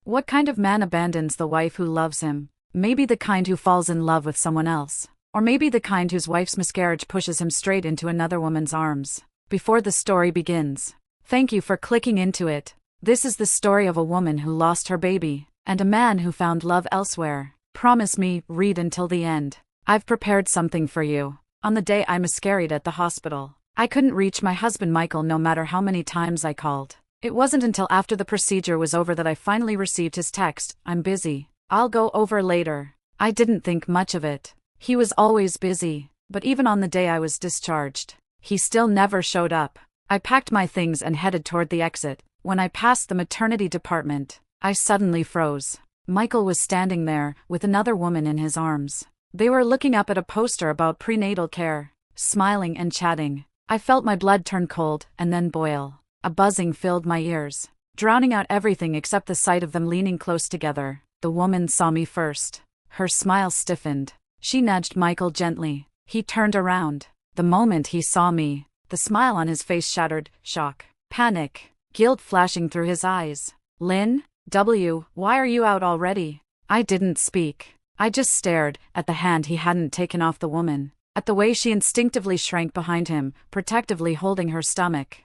What kind of man abandons the wife who loves him? Maybe the kind who falls in love with someone else. Or maybe the kind whose wife's miscarriage pushes him straight into another woman's arms. Before the story begins, thank you for clicking into it. This is the story of a woman who lost her baby, and a man who found love elsewhere. Promise me, read until the end. I've prepared something for you. On the day I miscarried at the hospital, I couldn't reach my husband Michael no matter how many times I called. It wasn't until after the procedure was over that I finally received his text, "I'm busy. I'll go over later." I didn't think much of it. He was always busy, but even on the day I was discharged, he still never showed up. I packed my things and headed toward the exit. When I passed the maternity department, I suddenly froze. Michael was standing there, with another woman in his arms. They were looking up at a poster about prenatal care, smiling and chatting. I felt my blood turn cold and then boil. A buzzing filled my ears, drowning out everything except the sight of them leaning close together. The woman saw me first. Her smile stiffened. She nudged Michael gently. He turned around. The moment he saw me, the smile on his face shattered, shock, panic, guilt flashing through his eyes. "Lynn, why are you out already?" I didn't speak. I just stared at the hand he hadn't taken off the woman, at the way she instinctively shrank behind him, protectively holding her stomach.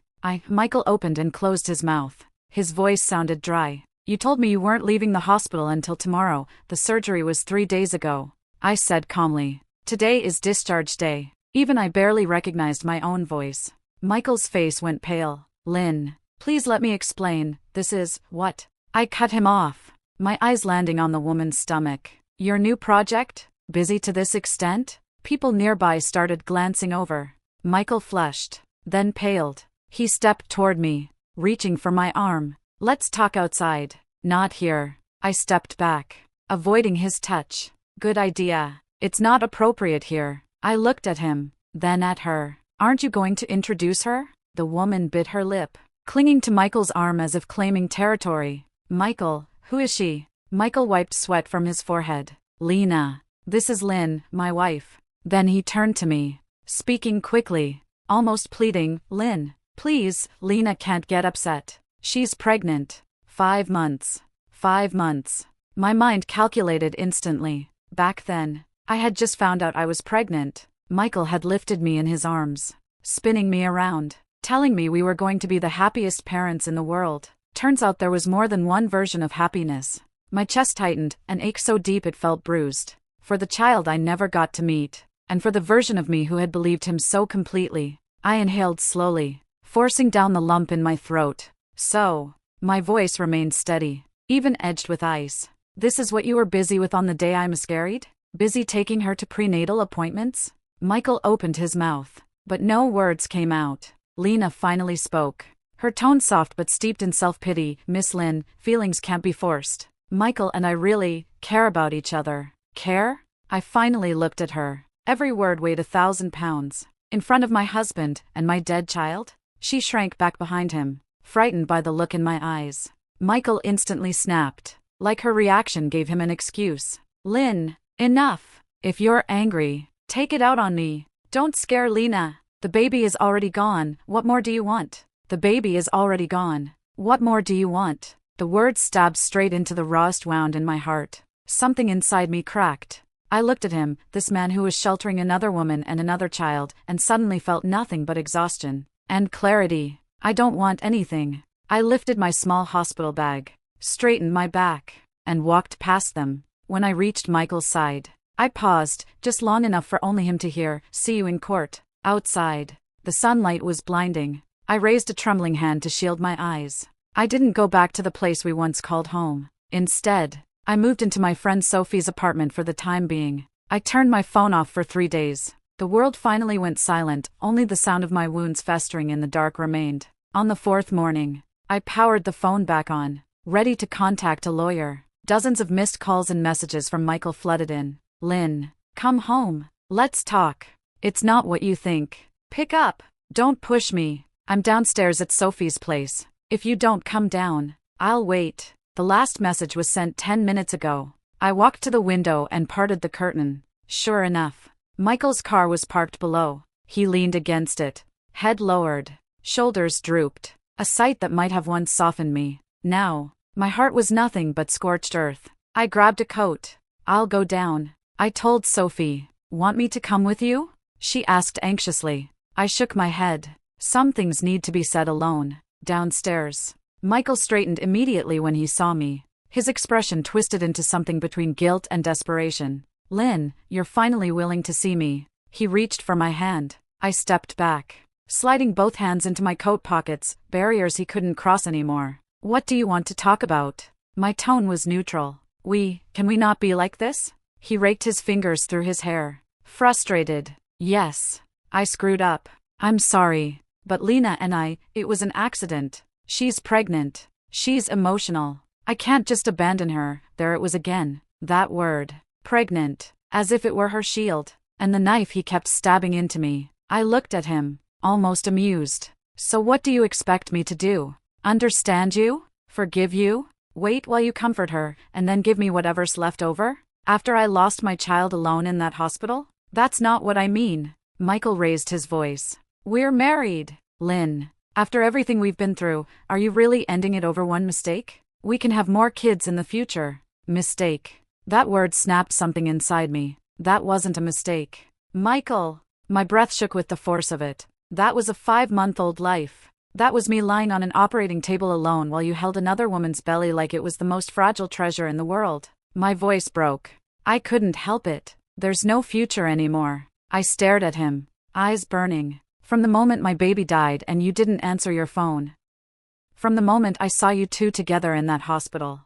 Michael opened and closed his mouth. His voice sounded dry. "You told me you weren't leaving the hospital until tomorrow. The surgery was 3 days ago." I said calmly. "Today is discharge day." Even I barely recognized my own voice. Michael's face went pale. "Lynn, please let me explain. This is, what?" I cut him off, my eyes landing on the woman's stomach. "Your new project? Busy to this extent?" People nearby started glancing over. Michael flushed, then paled. He stepped toward me, reaching for my arm. "Let's talk outside." "Not here." I stepped back, avoiding his touch. "Good idea. It's not appropriate here." I looked at him, then at her. "Aren't you going to introduce her?" The woman bit her lip, clinging to Michael's arm as if claiming territory. "Michael, who is she?" Michael wiped sweat from his forehead. "Lena. This is Lynn, my wife." Then he turned to me, speaking quickly, almost pleading. "Lynn, please, Lena can't get upset. She's pregnant. 5 months. 5 months. My mind calculated instantly. Back then, I had just found out I was pregnant. Michael had lifted me in his arms, spinning me around, telling me we were going to be the happiest parents in the world. Turns out there was more than one version of happiness. My chest tightened, an ache so deep it felt bruised. For the child I never got to meet, and for the version of me who had believed him so completely. I inhaled slowly, forcing down the lump in my throat. "So," my voice remained steady, even edged with ice. "This is what you were busy with on the day I miscarried? Busy taking her to prenatal appointments?" Michael opened his mouth, but no words came out. Lena finally spoke, her tone soft but steeped in self-pity. "Miss Lynn, feelings can't be forced. Michael and I really care about each other." "Care?" I finally looked at her. Every word weighed 1,000 pounds. In front of my husband and my dead child? She shrank back behind him, frightened by the look in my eyes. Michael instantly snapped, like her reaction gave him an excuse. "Lynn, enough. If you're angry, take it out on me. Don't scare Lena. The baby is already gone. What more do you want?" "The baby is already gone. What more do you want?" The words stabbed straight into the rawest wound in my heart. Something inside me cracked. I looked at him, this man who was sheltering another woman and another child, and suddenly felt nothing but exhaustion and clarity. "I don't want anything." I lifted my small hospital bag, straightened my back, and walked past them. When I reached Michael's side, I paused, just long enough for only him to hear, "See you in court." Outside, the sunlight was blinding. I raised a trembling hand to shield my eyes. I didn't go back to the place we once called home. Instead, I moved into my friend Sophie's apartment for the time being. I turned my phone off for 3 days. The world finally went silent, only the sound of my wounds festering in the dark remained. On the 4th morning, I powered the phone back on, ready to contact a lawyer. Dozens of missed calls and messages from Michael flooded in. "Lynn, come home. Let's talk. It's not what you think. Pick up. Don't push me. I'm downstairs at Sophie's place. If you don't come down, I'll wait." The last message was sent 10 minutes ago. I walked to the window and parted the curtain. Sure enough, Michael's car was parked below. He leaned against it, head lowered, shoulders drooped, a sight that might have once softened me. Now, My heart was nothing but scorched earth. I grabbed a coat. I'll go down, I told Sophie. Want me to come with you? She asked anxiously. I shook my head. Some things need to be said alone. Downstairs. Michael straightened immediately when he saw me. His expression twisted into something between guilt and desperation. Lynn, you're finally willing to see me. He reached for my hand. I stepped back, sliding both hands into my coat pockets, barriers he couldn't cross anymore. What do you want to talk about? My tone was neutral. Can we not be like this? He raked his fingers through his hair. Frustrated. Yes. I screwed up. I'm sorry. But Lena and it was an accident. She's pregnant. She's emotional. I can't just abandon her. There it was again. That word. Pregnant. As if it were her shield. And the knife he kept stabbing into me. I looked at him, almost amused. So what do you expect me to do? Understand you? Forgive you? Wait while you comfort her, and then give me whatever's left over? After I lost my child alone in that hospital? That's not what I mean. Michael raised his voice. We're married, Lynn. After everything we've been through, are you really ending it over one mistake? We can have more kids in the future. Mistake. That word snapped something inside me. That wasn't a mistake. Michael. My breath shook with the force of it. That was a 5-month-old life. That was me lying on an operating table alone while you held another woman's belly like it was the most fragile treasure in the world. My voice broke. I couldn't help it. There's no future anymore. I stared at him, eyes burning. From the moment my baby died and you didn't answer your phone. From the moment I saw you two together in that hospital.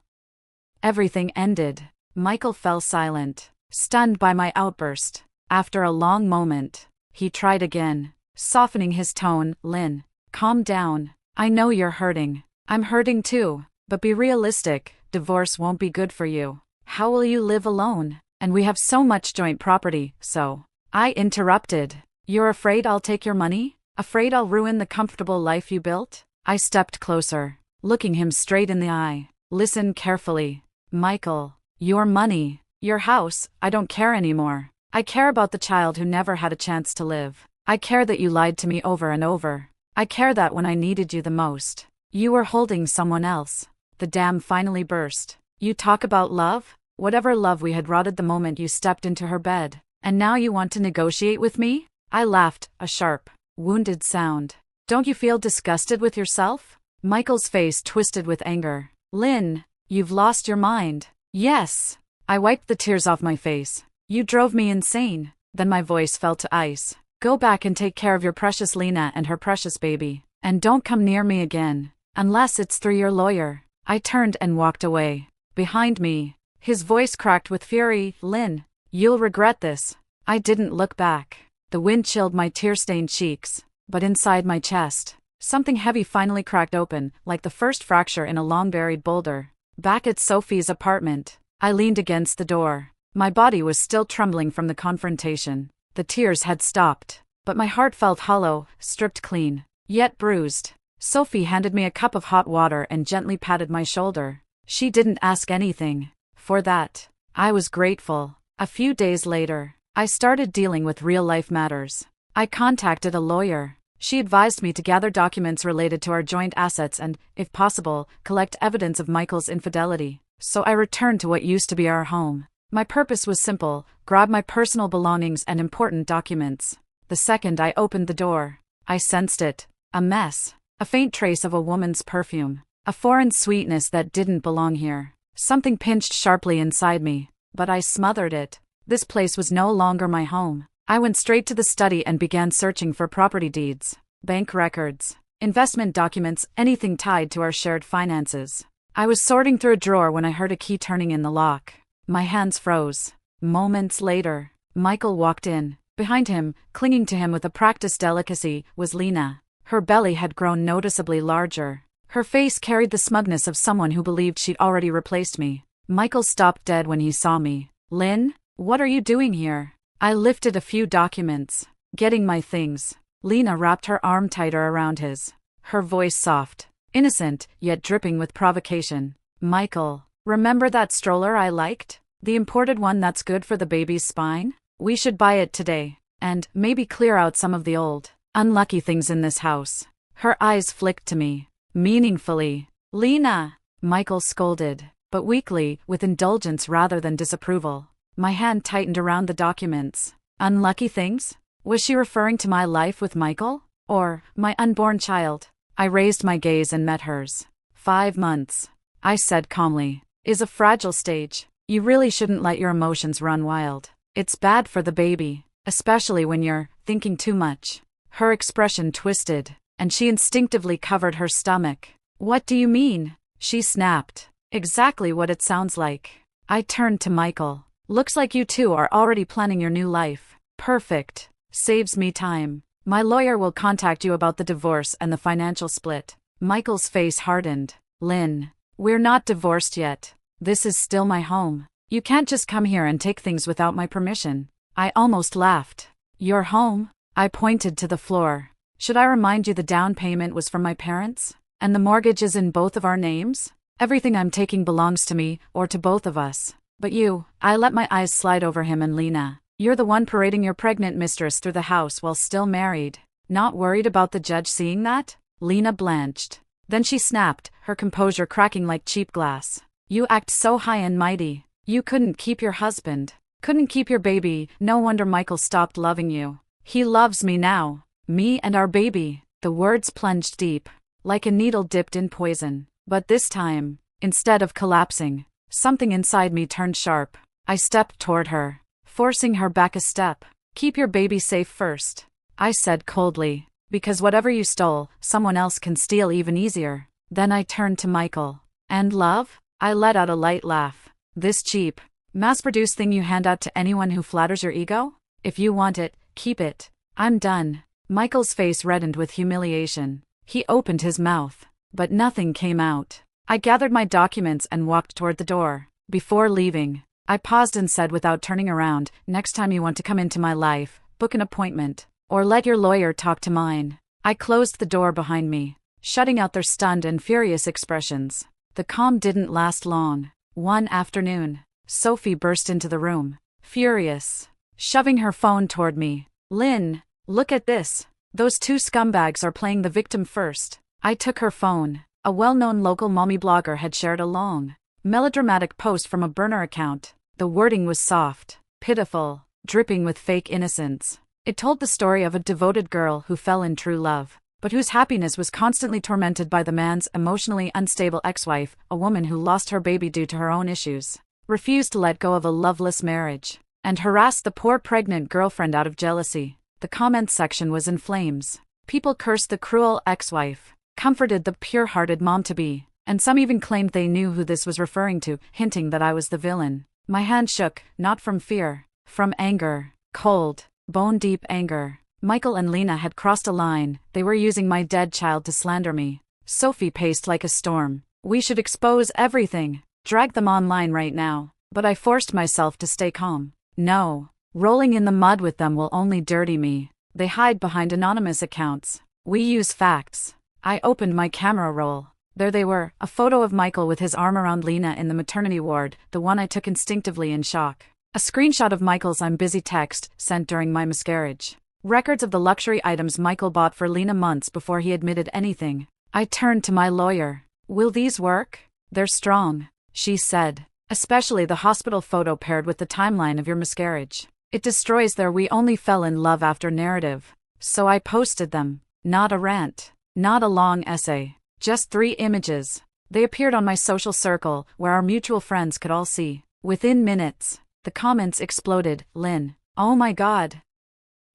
Everything ended. Michael fell silent, stunned by my outburst. After a long moment, he tried again, softening his tone. Lynn, calm down. I know you're hurting. I'm hurting too, but be realistic. Divorce won't be good for you. How will you live alone? And we have so much joint property, so. I interrupted. You're afraid I'll take your money? Afraid I'll ruin the comfortable life you built? I stepped closer, looking him straight in the eye. Listen carefully. Michael, your money, your house, I don't care anymore. I care about the child who never had a chance to live. I care that you lied to me over and over. I care that when I needed you the most, you were holding someone else. The dam finally burst. You talk about love? Whatever love we had rotted the moment you stepped into her bed. And now you want to negotiate with me? I laughed, a sharp, wounded sound. Don't you feel disgusted with yourself? Michael's face twisted with anger. Lynn, you've lost your mind. Yes. I wiped the tears off my face. You drove me insane. Then my voice fell to ice. Go back and take care of your precious Lena and her precious baby. And don't come near me again. Unless it's through your lawyer. I turned and walked away. Behind me, his voice cracked with fury. Lynn, you'll regret this. I didn't look back. The wind chilled my tear-stained cheeks. But inside my chest, something heavy finally cracked open, like the first fracture in a long-buried boulder. Back at Sophie's apartment, I leaned against the door. My body was still trembling from the confrontation. The tears had stopped, but my heart felt hollow, stripped clean, yet bruised. Sophie handed me a cup of hot water and gently patted my shoulder. She didn't ask anything. For that, I was grateful. A few days later, I started dealing with real-life matters. I contacted a lawyer. She advised me to gather documents related to our joint assets and, if possible, collect evidence of Michael's infidelity. So I returned to what used to be our home. My purpose was simple: grab my personal belongings and important documents. The second I opened the door, I sensed it. A mess. A faint trace of a woman's perfume. A foreign sweetness that didn't belong here. Something pinched sharply inside me, but I smothered it. This place was no longer my home. I went straight to the study and began searching for property deeds, bank records, investment documents, anything tied to our shared finances. I was sorting through a drawer when I heard a key turning in the lock. My hands froze. Moments later, Michael walked in. Behind him, clinging to him with a practiced delicacy, was Lena. Her belly had grown noticeably larger. Her face carried the smugness of someone who believed she'd already replaced me. Michael stopped dead when he saw me. Lynn, what are you doing here? I lifted a few documents. Getting my things. Lena wrapped her arm tighter around his. Her voice soft, innocent, yet dripping with provocation. Michael, remember that stroller I liked? The imported one that's good for the baby's spine? We should buy it today. And maybe clear out some of the old, unlucky things in this house. Her eyes flicked to me, meaningfully. Lena, Michael scolded, but weakly, with indulgence rather than disapproval. My hand tightened around the documents. Unlucky things? Was she referring to my life with Michael? Or my unborn child? I raised my gaze and met hers. 5 months, I said calmly, is a fragile stage. You really shouldn't let your emotions run wild. It's bad for the baby, especially when you're thinking too much. Her expression twisted, and she instinctively covered her stomach. What do you mean? She snapped. Exactly what it sounds like. I turned to Michael. Looks like you two are already planning your new life. Perfect. Saves me time. My lawyer will contact you about the divorce and the financial split. Michael's face hardened. Lynn, we're not divorced yet. This is still my home. You can't just come here and take things without my permission. I almost laughed. Your home? I pointed to the floor. Should I remind you the down payment was from my parents? And the mortgage is in both of our names? Everything I'm taking belongs to me, or to both of us. But you, I let my eyes slide over him and Lena. You're the one parading your pregnant mistress through the house while still married. Not worried about the judge seeing that? Lena blanched. Then she snapped, her composure cracking like cheap glass. You act so high and mighty. You couldn't keep your husband. Couldn't keep your baby. No wonder Michael stopped loving you. He loves me now. Me and our baby. The words plunged deep, like a needle dipped in poison. But this time, instead of collapsing, something inside me turned sharp. I stepped toward her, forcing her back a step. Keep your baby safe first, I said coldly, because whatever you stole, someone else can steal even easier. Then I turned to Michael. And love? I let out a light laugh. This cheap, mass-produced thing you hand out to anyone who flatters your ego? If you want it, keep it. I'm done. Michael's face reddened with humiliation. He opened his mouth, but nothing came out. I gathered my documents and walked toward the door. Before leaving, I paused and said without turning around, next time you want to come into my life, book an appointment, or let your lawyer talk to mine. I closed the door behind me, shutting out their stunned and furious expressions. The calm didn't last long. One afternoon, Sophie burst into the room, furious, shoving her phone toward me. Lynn, look at this. Those two scumbags are playing the victim first. I took her phone. A well-known local mommy blogger had shared a long, melodramatic post from a burner account. The wording was soft, pitiful, dripping with fake innocence. It told the story of a devoted girl who fell in true love, but whose happiness was constantly tormented by the man's emotionally unstable ex-wife, a woman who lost her baby due to her own issues, refused to let go of a loveless marriage, and harassed the poor pregnant girlfriend out of jealousy. The comments section was in flames. People cursed the cruel ex-wife, comforted the pure-hearted mom-to-be, and some even claimed they knew who this was referring to, hinting that I was the villain. My hand shook, not from fear, from anger, cold, bone-deep anger. Michael and Lena had crossed a line. They were using my dead child to slander me. Sophie paced like a storm. We should expose everything, drag them online right now. But I forced myself to stay calm. No, rolling in the mud with them will only dirty me. They hide behind anonymous accounts. We use facts. I opened my camera roll. There they were, a photo of Michael with his arm around Lena in the maternity ward, the one I took instinctively in shock. A screenshot of Michael's "I'm busy" text, sent during my miscarriage. Records of the luxury items Michael bought for Lena months before he admitted anything. I turned to my lawyer. Will these work? They're strong, she said. Especially the hospital photo paired with the timeline of your miscarriage. It destroys their "we only fell in love after" narrative. So I posted them. Not a rant. Not a long essay. Just 3 images. They appeared on my social circle, where our mutual friends could all see. Within minutes, the comments exploded. Lynn, oh my God.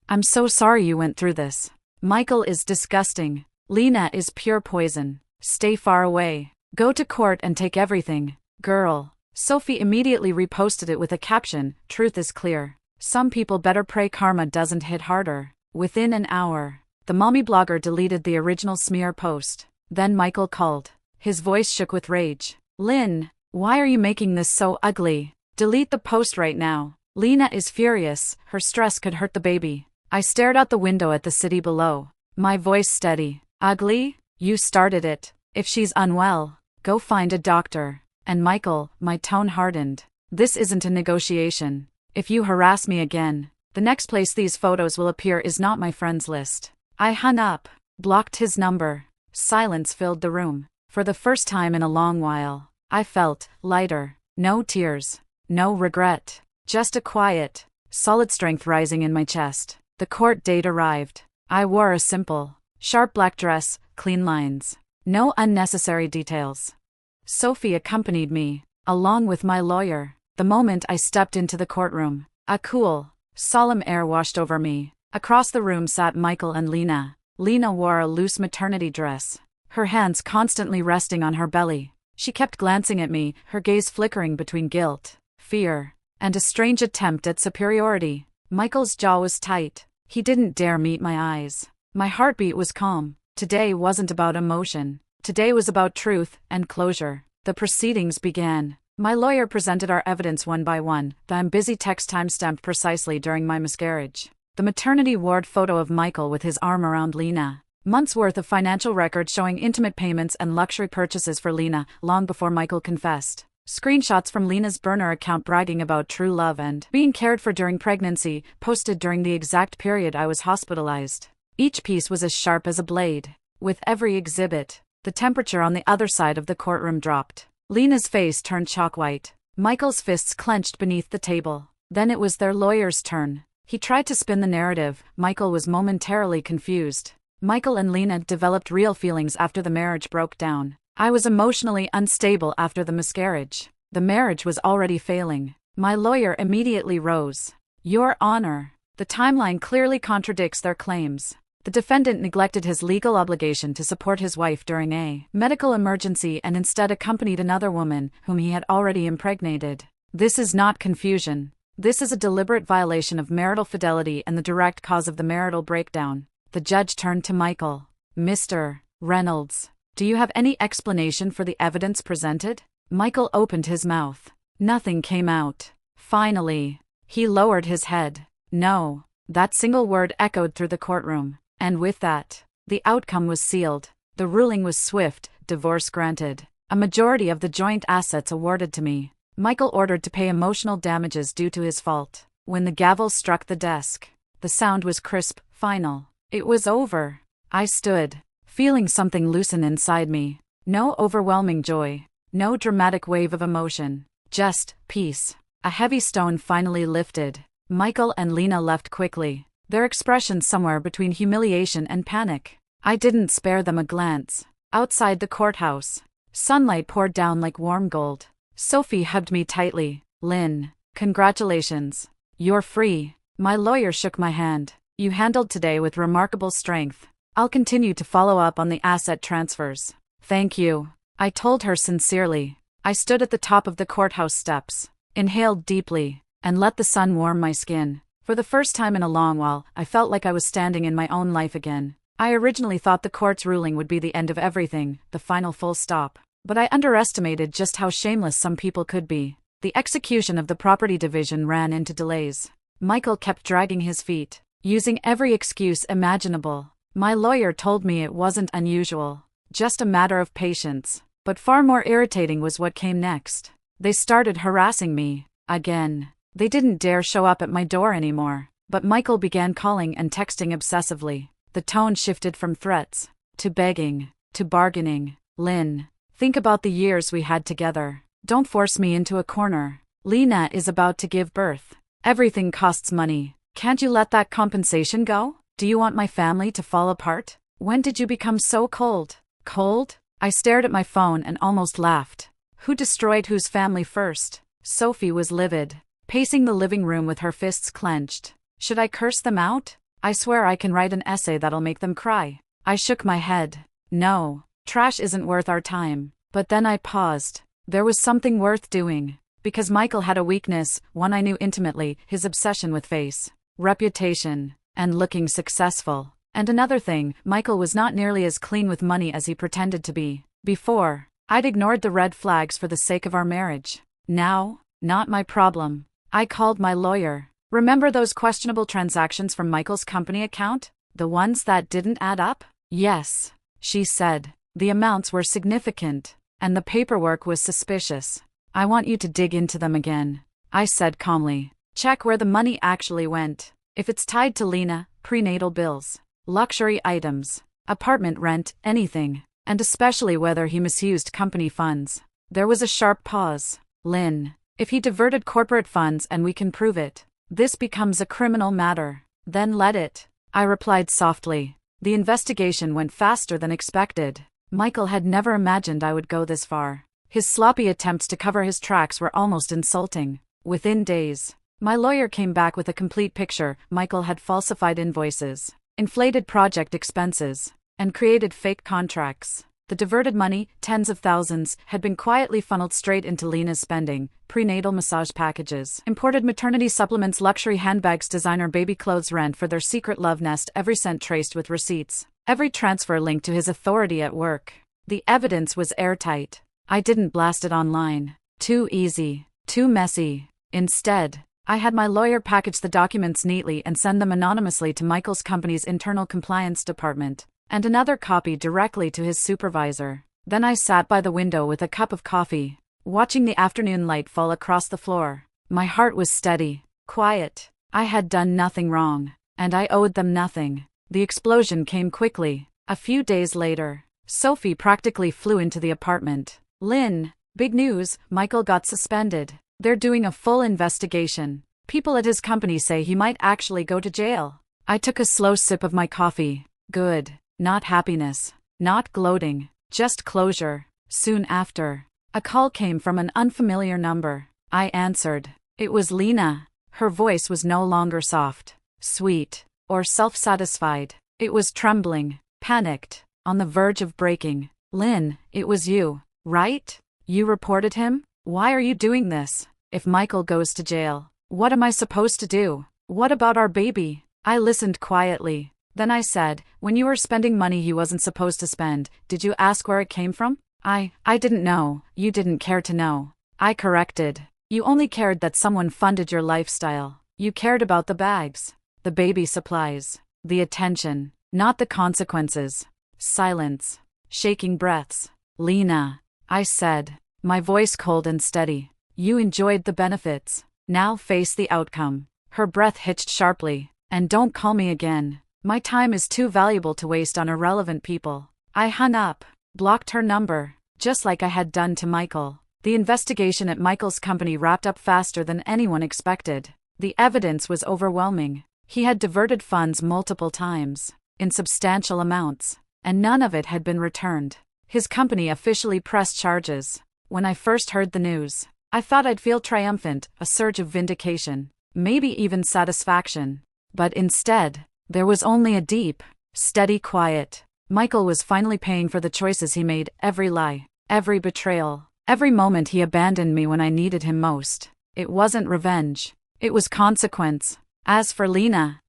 I'm so sorry you went through this. Michael is disgusting. Lena is pure poison. Stay far away. Go to court and take everything. Girl. Sophie immediately reposted it with a caption, "Truth is clear. Some people better pray karma doesn't hit harder." Within an hour, the mommy blogger deleted the original smear post. Then Michael called. His voice shook with rage. Lynn, why are you making this so ugly? Delete the post right now. Lena is furious. Her stress could hurt the baby. I stared out the window at the city below. My voice steady. Ugly? You started it. If she's unwell, go find a doctor. And Michael, my tone hardened. This isn't a negotiation. If you harass me again, the next place these photos will appear is not my friends list. I hung up, blocked his number. Silence filled the room. For the first time in a long while, I felt lighter. No tears. No regret. Just a quiet, solid strength rising in my chest. The court date arrived. I wore a simple, sharp black dress, clean lines. No unnecessary details. Sophie accompanied me, along with my lawyer. The moment I stepped into the courtroom, a cool, solemn air washed over me. Across the room sat Michael and Lena. Lena wore a loose maternity dress, her hands constantly resting on her belly. She kept glancing at me, her gaze flickering between guilt, fear, and a strange attempt at superiority. Michael's jaw was tight. He didn't dare meet my eyes. My heartbeat was calm. Today wasn't about emotion. Today was about truth and closure. The proceedings began. My lawyer presented our evidence one by one. The busy text timestamped precisely during my miscarriage. The maternity ward photo of Michael with his arm around Lena. Months' worth of financial records showing intimate payments and luxury purchases for Lena, long before Michael confessed. Screenshots from Lena's burner account bragging about true love and being cared for during pregnancy, posted during the exact period I was hospitalized. Each piece was as sharp as a blade. With every exhibit, the temperature on the other side of the courtroom dropped. Lena's face turned chalk-white. Michael's fists clenched beneath the table. Then it was their lawyer's turn. He tried to spin the narrative. Michael was momentarily confused. Michael and Lena developed real feelings after the marriage broke down. I was emotionally unstable after the miscarriage. The marriage was already failing. My lawyer immediately rose. Your Honor, the timeline clearly contradicts their claims. The defendant neglected his legal obligation to support his wife during a medical emergency and instead accompanied another woman whom he had already impregnated. This is not confusion. This is a deliberate violation of marital fidelity and the direct cause of the marital breakdown. The judge turned to Michael. Mr. Reynolds, do you have any explanation for the evidence presented? Michael opened his mouth. Nothing came out. Finally, he lowered his head. No. That single word echoed through the courtroom. And with that, the outcome was sealed. The ruling was swift, divorce granted. A majority of the joint assets awarded to me. Michael ordered to pay emotional damages due to his fault. When the gavel struck the desk, the sound was crisp, final. It was over. I stood, feeling something loosen inside me. No overwhelming joy. No dramatic wave of emotion. Just peace. A heavy stone finally lifted. Michael and Lena left quickly, their expressions somewhere between humiliation and panic. I didn't spare them a glance. Outside the courthouse, sunlight poured down like warm gold. Sophie hugged me tightly. Lynn, congratulations. You're free. My lawyer shook my hand. You handled today with remarkable strength. I'll continue to follow up on the asset transfers. Thank you. I told her sincerely. I stood at the top of the courthouse steps, inhaled deeply, and let the sun warm my skin. For the first time in a long while, I felt like I was standing in my own life again. I originally thought the court's ruling would be the end of everything, the final full stop. But I underestimated just how shameless some people could be. The execution of the property division ran into delays. Michael kept dragging his feet, using every excuse imaginable. My lawyer told me it wasn't unusual, just a matter of patience. But far more irritating was what came next. They started harassing me, again. They didn't dare show up at my door anymore, but Michael began calling and texting obsessively. The tone shifted from threats, to begging, to bargaining. Lynn, think about the years we had together. Don't force me into a corner. Lena is about to give birth. Everything costs money. Can't you let that compensation go? Do you want my family to fall apart? When did you become so cold? Cold? I stared at my phone and almost laughed. Who destroyed whose family first? Sophie was livid, pacing the living room with her fists clenched. Should I curse them out? I swear I can write an essay that'll make them cry. I shook my head. No, trash isn't worth our time. But then I paused. There was something worth doing. Because Michael had a weakness, one I knew intimately, his obsession with face, reputation, and looking successful. And another thing, Michael was not nearly as clean with money as he pretended to be. Before, I'd ignored the red flags for the sake of our marriage. Now, not my problem. I called my lawyer. Remember those questionable transactions from Michael's company account? The ones that didn't add up? Yes, she said. The amounts were significant, and the paperwork was suspicious. I want you to dig into them again, I said calmly. Check where the money actually went. If it's tied to Lena, prenatal bills, luxury items, apartment rent, anything. and especially whether he misused company funds. There was a sharp pause. Lynn, if he diverted corporate funds and we can prove it, this becomes a criminal matter. Then let it. I replied softly. The investigation went faster than expected. Michael had never imagined I would go this far. His sloppy attempts to cover his tracks were almost insulting. Within days, my lawyer came back with a complete picture. Michael had falsified invoices, inflated project expenses, and created fake contracts. The diverted money, tens of thousands, had been quietly funneled straight into Lena's spending: prenatal massage packages, imported maternity supplements, luxury handbags, designer baby clothes, rent for their secret love nest, every cent traced with receipts, every transfer linked to his authority at work. The evidence was airtight. I didn't blast it online. Too easy. Too messy. Instead, I had my lawyer package the documents neatly and send them anonymously to Michael's company's internal compliance department, and another copy directly to his supervisor. Then I sat by the window with a cup of coffee, watching the afternoon light fall across the floor. My heart was steady, quiet. I had done nothing wrong, and I owed them nothing. The explosion came quickly. A few days later, Sophie practically flew into the apartment. Lynn, big news, Michael got suspended. They're doing a full investigation. People at his company say he might actually go to jail. I took a slow sip of my coffee. Good. Not happiness. Not gloating. Just closure. Soon after, a call came from an unfamiliar number. I answered. It was Lena. Her voice was no longer soft, sweet, or self-satisfied. It was trembling, panicked, on the verge of breaking. Lynn, it was you, right? You reported him? Why are you doing this? If Michael goes to jail, what am I supposed to do? What about our baby? I listened quietly. Then I said, when you were spending money he wasn't supposed to spend, did you ask where it came from? I didn't know. You didn't care to know. I corrected. You only cared that someone funded your lifestyle. You cared about the bags, the baby supplies, the attention, not the consequences. Silence. Shaking breaths. Lena, I said, my voice cold and steady. You enjoyed the benefits. Now face the outcome. Her breath hitched sharply. And don't call me again. My time is too valuable to waste on irrelevant people. I hung up, blocked her number, just like I had done to Michael. The investigation at Michael's company wrapped up faster than anyone expected. The evidence was overwhelming. He had diverted funds multiple times, in substantial amounts, and none of it had been returned. His company officially pressed charges. When I first heard the news, I thought I'd feel triumphant, a surge of vindication, maybe even satisfaction. But instead, there was only a deep, steady quiet. Michael was finally paying for the choices he made, every lie, every betrayal, every moment he abandoned me when I needed him most. It wasn't revenge. It was consequence. As for Lena,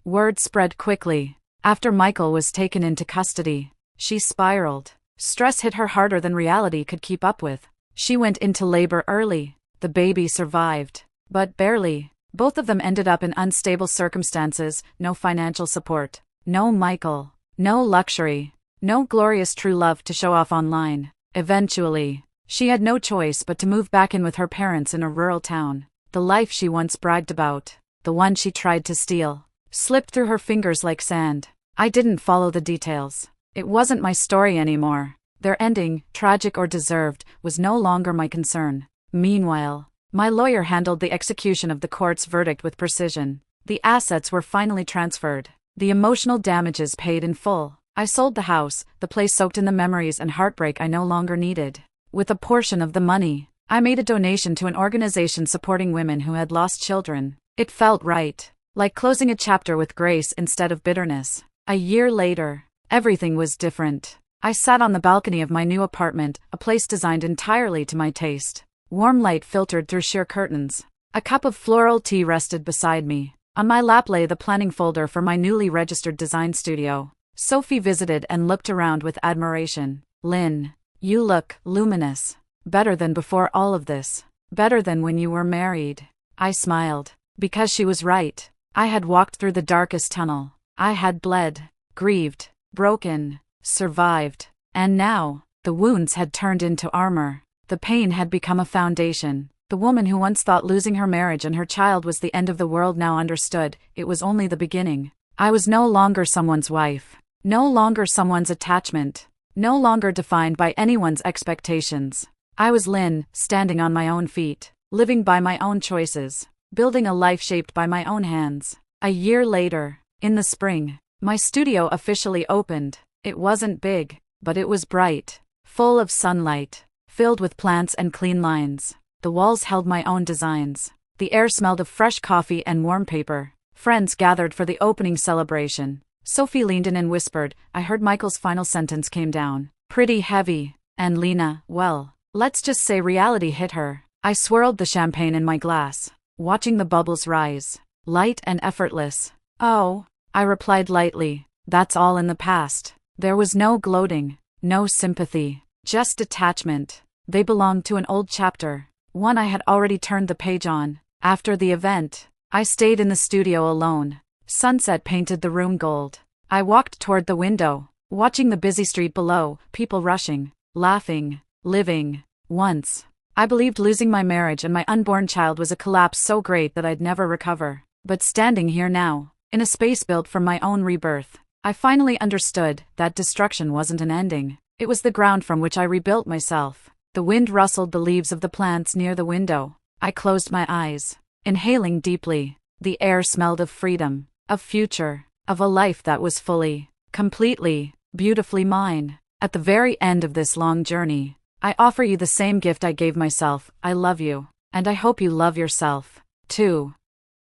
word spread quickly. After Michael was taken into custody, she spiraled. Stress hit her harder than reality could keep up with. She went into labor early. The baby survived, but barely. Both of them ended up in unstable circumstances, no financial support, no Michael, no luxury, no glorious true love to show off online. Eventually, she had no choice but to move back in with her parents in a rural town. The life she once bragged about, the one she tried to steal, slipped through her fingers like sand. I didn't follow the details. It wasn't my story anymore. Their ending, tragic or deserved, was no longer my concern. Meanwhile, my lawyer handled the execution of the court's verdict with precision. The assets were finally transferred. The emotional damages paid in full. I sold the house, the place soaked in the memories and heartbreak I no longer needed. With a portion of the money, I made a donation to an organization supporting women who had lost children. It felt right, like closing a chapter with grace instead of bitterness. A year later, everything was different. I sat on the balcony of my new apartment, a place designed entirely to my taste. Warm light filtered through sheer curtains. A cup of floral tea rested beside me. On my lap lay the planning folder for my newly registered design studio. Sophie visited and looked around with admiration. Lynn, you look luminous. Better than before all of this. Better than when you were married. I smiled. Because she was right. I had walked through the darkest tunnel. I had bled, grieved, broken, survived. And now, the wounds had turned into armor. The pain had become a foundation. The woman who once thought losing her marriage and her child was the end of the world now understood it was only the beginning. I was no longer someone's wife. No longer someone's attachment. no longer defined by anyone's expectations. I was Lynn, standing on my own feet, living by my own choices, building a life shaped by my own hands. A year later, in the spring, my studio officially opened. It wasn't big, but it was bright, full of sunlight, filled with plants and clean lines. The walls held my own designs. The air smelled of fresh coffee and warm paper. Friends gathered for the opening celebration. Sophie leaned in and whispered. I heard Michael's final sentence came down pretty heavy. And Lena, well, let's just say reality hit her. I swirled the champagne in my glass, watching the bubbles rise, light and effortless. Oh, I replied lightly, that's all in the past. There was no gloating, no sympathy, just detachment. They belonged to an old chapter, one I had already turned the page on. After the event, I stayed in the studio alone. Sunset painted the room gold. I walked toward the window, watching the busy street below, people rushing, laughing, living. Once, I believed losing my marriage and my unborn child was a collapse so great that I'd never recover. But standing here now, in a space built from my own rebirth, I finally understood that destruction wasn't an ending. It was the ground from which I rebuilt myself. The wind rustled the leaves of the plants near the window. I closed my eyes, inhaling deeply. The air smelled of freedom, of future, of a life that was fully, completely, beautifully mine. At the very end of this long journey, I offer you the same gift I gave myself. I love you, and I hope you love yourself, too.